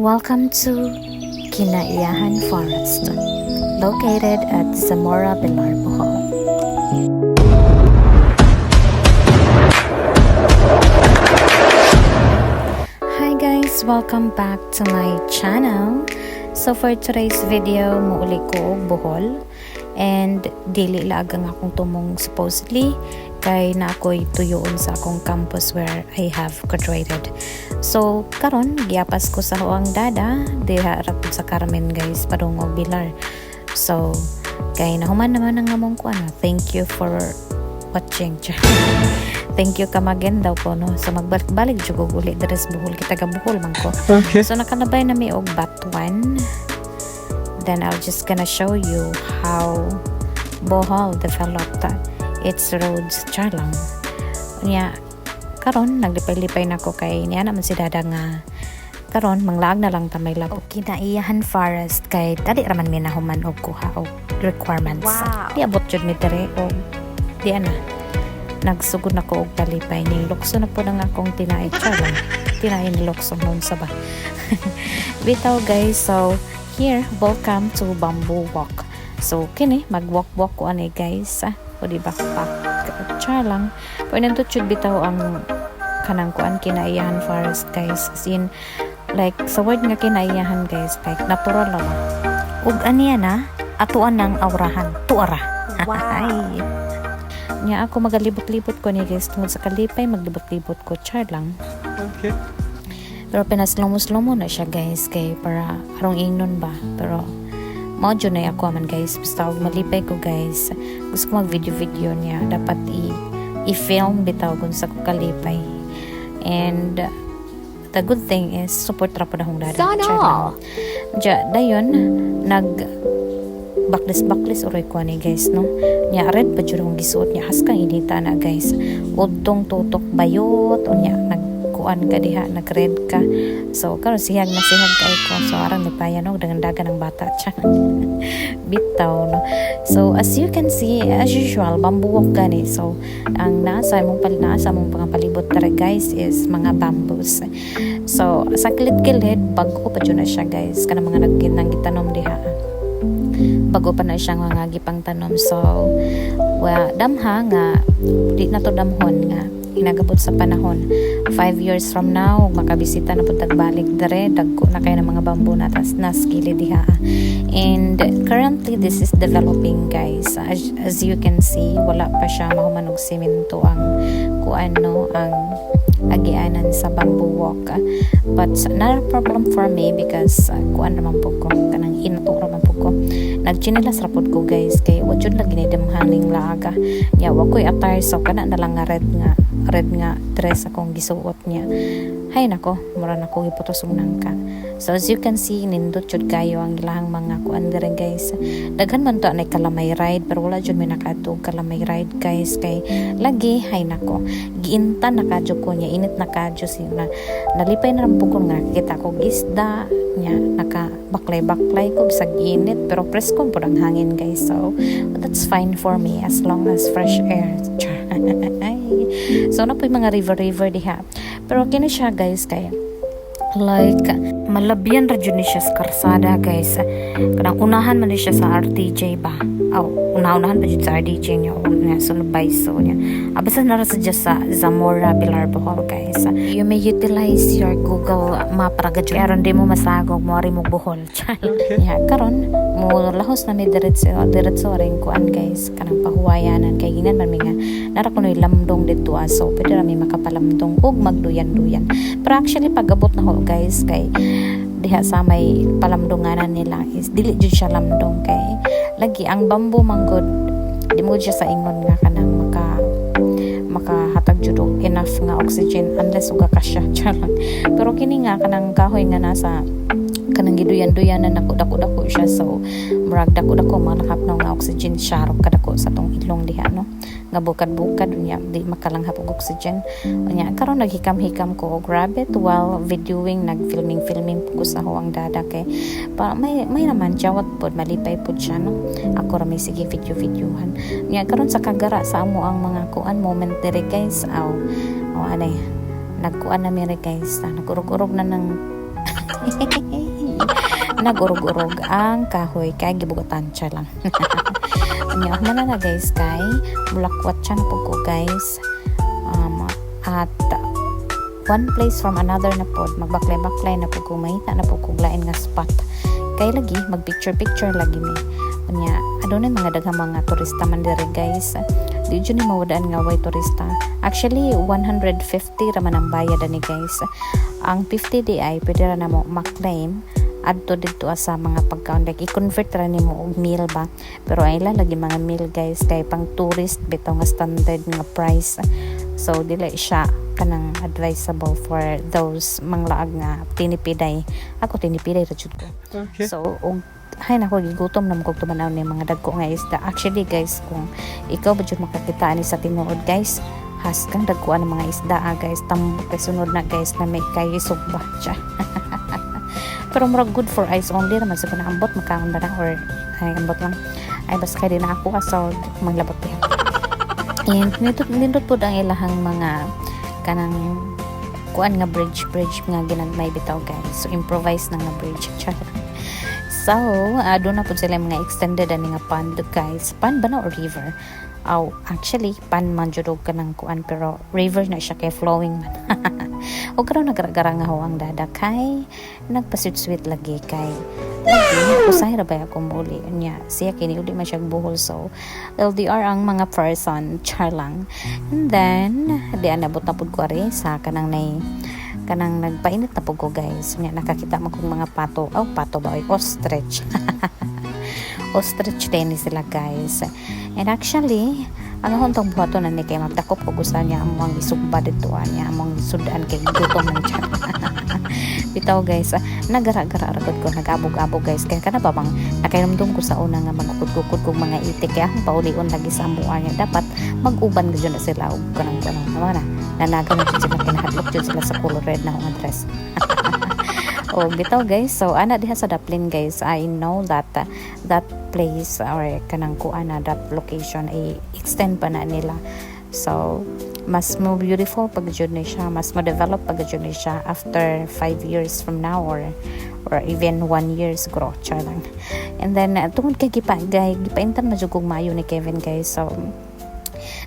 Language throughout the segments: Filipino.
Welcome to Kinaiyahan Forest, located at Zamora, Bilar, Bohol. Hi guys, welcome back to my channel. So for today's video, muuli ko og Bohol, and dili lagang akong tumong supposedly kay na ako'y tuyoon sa akong campus where I have graduated. So karon giapas ko sa huang dada diha ra pud sa Carmen guys padung og Bilar. So kay nahuman naman ang among kuan. Thank you for watching. Thank you kamagen daw po no. So magbalik-balik jud ko uli deres Bohol, kita ga Bohol man ko. Okay. So nakalabay na mi og Batuan. Then I'll just gonna show you how Bohol developed its roads charlang. Nya karon naglipay-lipay na ko kay niya naman si dada nga karon manglaag na lang ta may labo. Kinaiyahan Forest kay dali raman mi nahuman og kuha og requirements. Wow. Di abot jud mi dere og di ana. Nagsugod na ko og talipay ni lukso na po nang akong tinay charlang. Tinay ni lukso noon sa ba. Bitaw guys, so here, welcome to Bamboo Walk. So kini mag-walk-walk ko ani guys. O di backpack char lang. Pero nandito chud bitaw ang kanang kuan Kinaiyahan Forest guys. As in, like sa word nga Kinaiyahan guys, like natural lang. Ug aniya na atuan ng aurahan, tuara. Wow. Ay. Nya ako magalibot-libot ko ni guys tungod sa kalipay, maglibot-libot ko char lang. Okay. Pero pinaslomo na siya guys kay para arong ingnon ba. Pero mao jud na ako man guys, basta og malipay ko guys. Gusto ko mag-video niya, dapat i-film bitaw kung sa kalipay. And the good thing is support ra pud akong dada. Sana. Ja dayon nag baklis oray ko ni guys no. Nya red pa jud akong gisuot niya haskang inita na guys. Udtong tutok bayot unya kuan ka diha nag-red ka. So karon sihag kay ko, so arang nipayan og dagan-dagan ng bata siya. Bitaw no. So as you can see, as usual bamboo walk gani. So ang nasa mong pangapalibot tara guys is mga bamboos. So sa kilid-kilid bago pa jud na siya guys kana mga nang gitanom diha. Bago pa na siyang mga gipang tanom. So damha nga di na to damhon nga inagabot sa panahon 5 years from now makabisita na pud tagbalik dere dagko na kay ng mga bamboo na tas naskili diha. And currently this is developing guys. As you can see, wala pa siya mahuman og semento ang kuan no ang agianan sa bamboo walk. But not a problem for me because kuan naman po ko kanang inato naman po ko. Nagchinilas ra pud ko guys kay wa jud lagi ni demhaning laaga. Ya wa koy attire so kana na lang nga red nga dress akong gisuot niya. Hay nako, mura na ko giputos og nangka. So as you can see, nindot jud kayo ang ilahang mga kuan dire guys. Daghan man to na kalamay ride pero wala jud may nakadto kalamay ride guys kay lagi hay nako. Giintan na kadyo ko niya, init na kadyo na nalipay na rampo ko nga kita ko isda nya naka baklay ko bisag init pero presko pud ang hangin guys. So that's fine for me as long as fresh air. So na po yung mga river diha. Pero kini siya guys kay like malabyan ra jud ni siya sa karsada guys. Kanang unahan man ni siya sa RTJ ba. Unahan pa jud sa RTJ niya nga sulbay so niya. Basta na ra sa Zamora, Bilar, Bohol guys. You may utilize your Google Map ra gud aron di mo masagog mo ari mo Bohol. Ya karon mo lahos na mi diretso ring kuan guys kanang pahuwayanan kay ginan man mi nga nara kunoy lamdong dito so pwede ra mi makapalamdong ug magduyan-duyan. Pero actually pagabot na ho guys kay diha sa may palamdonganan nila is dili jud siya lamdong kay lagi ang bamboo manggod di mo siya sa ingon nga kanang makahatag jud og enough nga oxygen unless uga ka siya. Pero kini nga kanang kahoy nga nasa kanang giduyan-duyan na dako-dako siya so murag dako-dako manakap na nga oxygen siya ro kadako sa tong ilong diha no nga bukad-bukad unya di makalanghap og oxygen unya karon naghikam-hikam ko og rabbit while videoing nagfilming ko sa huang dada kay para may naman jawat pod malipay pod siya no ako ra may sige videohan unya karon sa kagara sa amo ang mga kuan moment dire guys anay nagkuan na mi guys nagurog-urog na ng Nagurog-urog ang kahoy kay gibugatan siya lang. Nya man na guys kay mulakwat siya na po ko guys. At one place from another na pod magbaklay-baklay na po ko mahita na po ko lain nga spot. Kay lagi mag picture lagi mi. Nya adunay mga daghang mga turista man diri guys. Di jud ni mawadaan nga way turista. Actually 150 ra man ang bayad ani guys. Ang 50 di ay pwede ra na mo ma-claim adto dito sa mga pagkaon like i-convert ra nimo og meal ba, pero ay lagi mga meal guys kay pang tourist bitaw nga standard nga price, so dili siya kanang advisable for those manglaag nga tinipiday. Ako tinipiday ra jud ko. Okay. So og hay nako gigutom na mo kog tumanaw ni mga dagko nga isda. Actually guys, kung ikaw ba jud makakita ani sa tinuod guys, has kang dagkuan ng mga isda guys, tambok kay sunod na guys na may kay isugba siya. Pero murag good for eyes only naman sa panaambot makaon ba na or ay ambot lang ay bas kay din ako so maglabot pa. And nindot po ang ilahang mga kanang kuan nga bridge nga ginagmay bitaw guys, so improvise na nga bridge. So doon na po sila mga extended ani nga pond guys. Pond ba na or river? Actually pan man jud ka ng kuan pero river na siya kay flowing man. O karon nagaragara nga ho ang dada kay nagpasweet-sweet lagi kay lagi usay ra ba ako muli niya siya kini uli man siya Bohol, so LDR ang mga person char lang. And then di anabot na pud ko ari sa kanang nagpainit na pud ko guys. Nya nakakita man kog mga pato ba ostrich. Ostrich din sila guys. And actually ang hontong buhaton na ni kay magdakop ko gusto niya among isugba dito niya among sudan kay gutom man siya. Bitaw guys, nagara-gara ragod ko nagabog-abog guys kay kana ba bang nakairamdom ko sa una nga magkukod-kukod kog mga itik kaya akong paulion lagi sa amuan niya dapat mag-uban gyud na sila og kanang na nanaga na sila kinahadlok jud sila sa color red na akong dress. Oh, bitaw guys, so ana diha sa Daplin guys, I know that that place or kanang kuana that location ay extend pa na nila, so mas mo beautiful pag jud ni siya, mas mo develop pag jud ni siya after 5 years from now or even 1 year siguro char lang. And then tungod kay gipaintan majugog mayo ni Kevin guys, so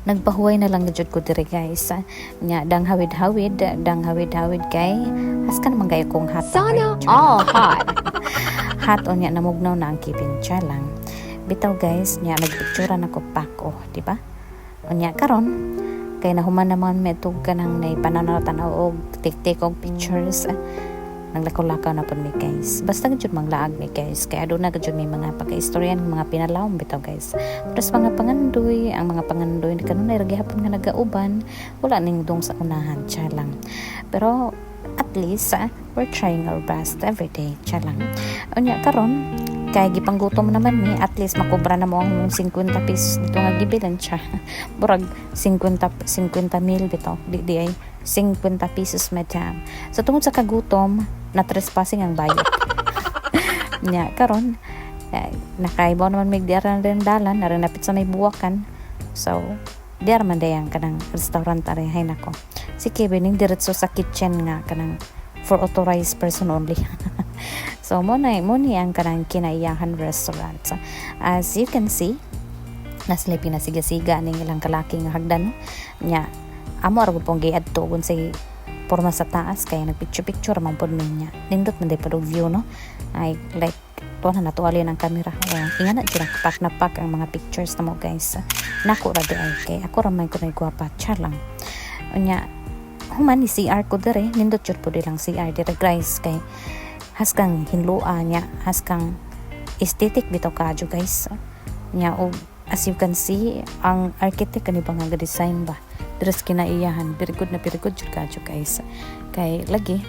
nagpahuway na lang jud ko diri guys. Nya dang hawid-hawid kay as ka naman gaya kong hot. Sana all hot. Hot on nya namugnaw na ang kipin cha lang. Bitaw guys, nya nagpicturean ako pako, di ba? Unya karon kay nahuman naman metug kanang nay pananaw-tanaw og tik-tik og pictures. Naglakaw-lakaw na po mi guys. Basta gud manglaag mi guys. Kaya aduna gud mi mga pagka-istoryan mga pinalawom bitaw guys. Tapos mga pangandoy, ang mga pangandoy kanunay ra gihapon nga nagauban, wala ning dong sa unahan cha lang. Pero at least we're trying our best every day cha lang. Unya karon kay gipanggutom naman mi, at least makubra na mo ang 50 pesos dito nga gibilan siya. Burag 50 mil bitaw. Di ay 50 pesos madam. So tungod sa kagutom na trespassing ang bayad. Nya karon nakaibaw naman mig diaran rin dalan na rin napit sa may buwakan. So diar man dayang kanang restaurant ari hay nako. Si Kevin ning diretso sa kitchen nga kanang for authorized person only. So mo ni ang kanang Kinaiyahan restaurant. So, as you can see, naslay pinasiga-siga ning ilang kalaki nga hagdan nya. Amo ra gud pong giadto gun say porma sa taas kaya nagpicture man pod niya. Nindot man day padog view no. Ay like tuwa na natuali ng camera. Inga na jud pak ang mga pictures na mo guys. Nako ra di ay kay ako ra may kunay gwapa char lang. Unya human ni CR ko dire, nindot jud pod lang CR dire guys kay haskang hinluan niya, haskang aesthetic bitaw kadyo guys. Nya og as you can see ang architect kani ba nga design ba dress Kinaiyahan, very good jud kadyo guys. Kay lagi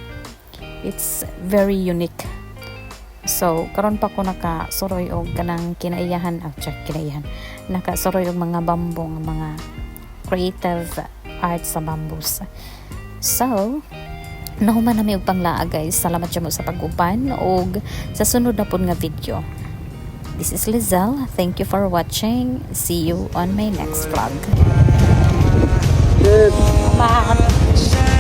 it's very unique. So karon pa ko nakasuroy og kanang Kinaiyahan nakasuroy og mga bambong, mga creative art sa bamboos. So nahuman nami og panglaag guys. Salamat jud mo sa pag-uban og sa sunod na pud nga video. This is LIEZEL. Thank you for watching. See you on my next vlog. Good. Bye.